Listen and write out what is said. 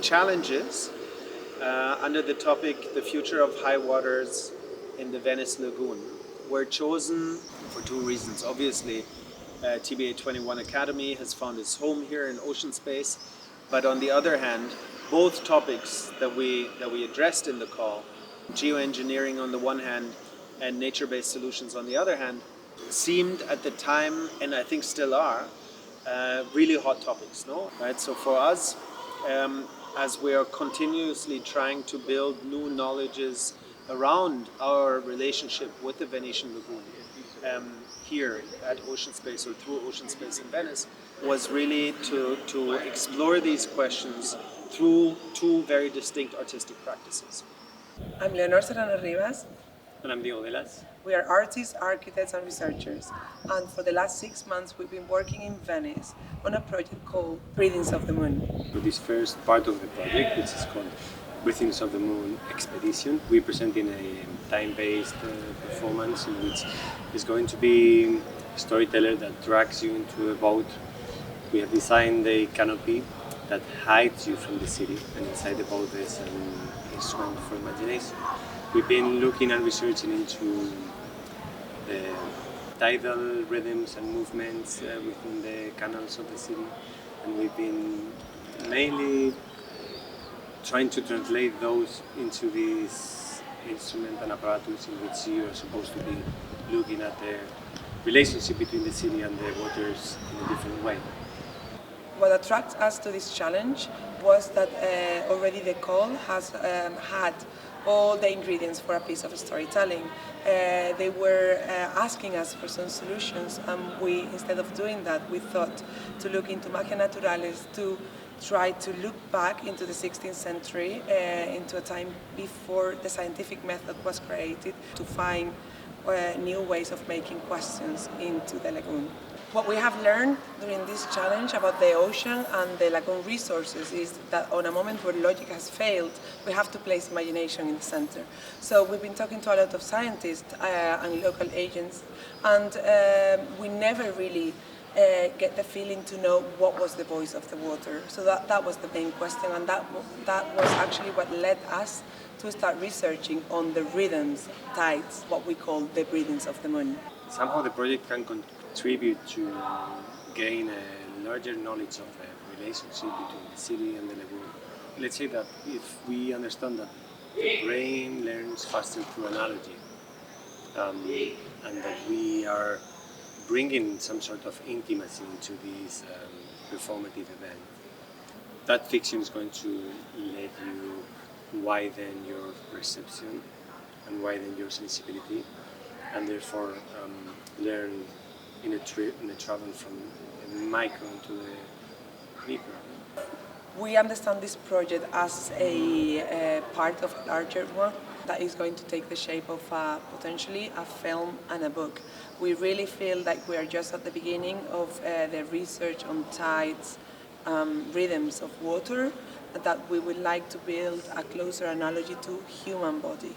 challenges under the topic The Future of High Waters in the Venice Lagoon were chosen for two reasons. Obviously, TBA 21 Academy has found its home here in ocean space, but on the other hand, both topics that we addressed in the call, geoengineering on the one hand and nature-based solutions on the other hand, seemed at the time, and I think still are, really hot topics, no? Right. So for us, as we are continuously trying to build new knowledges around our relationship with the Venetian Lagoon, here at Ocean Space or through Ocean Space in Venice, was really to explore these questions through two very distinct artistic practices. I'm Leonor Serrano Rivas. And I'm Diego Velas. We are artists, architects, and researchers. And for the last 6 months, we've been working in Venice on a project called Breathings of the Moon. For this first part of the project, which is called Breathings of the Moon Expedition, we're presenting a time-based performance in which is going to be a storyteller that drags you into a boat. We have designed a canopy that hides you from the city, and inside the boat there's an instrument for imagination. We've been looking and researching into the tidal rhythms and movements within the canals of the city, and we've been mainly trying to translate those into this instrument and apparatus in which you are supposed to be looking at the relationship between the city and the waters in a different way. What attracted us to this challenge was that already the call has had all the ingredients for a piece of storytelling. They were asking us for some solutions, and we, instead of doing that, we thought to look into Magia Naturalis, to try to look back into the 16th century, into a time before the scientific method was created, to find new ways of making questions into the lagoon. What we have learned during this challenge about the ocean and the lagoon resources is that on a moment where logic has failed, we have to place imagination in the center. So we've been talking to a lot of scientists and local agents, and we never really get the feeling to know what was the voice of the water. So that was the main question, and that was actually what led us to start researching on the rhythms, tides, what we call the breathings of the moon. Somehow the project can contribute to gain a larger knowledge of the relationship between the city and the lagoon. Let's say that if we understand that the brain learns faster through analogy, and that we are bringing some sort of intimacy into this performative event, that fiction is going to let you widen your perception and widen your sensibility, and therefore learn in a travel from the micro to the micro. We understand this project as a part of a larger one that is going to take the shape of potentially a film and a book. We really feel like we are just at the beginning of the research on tides, rhythms of water, that we would like to build a closer analogy to human body.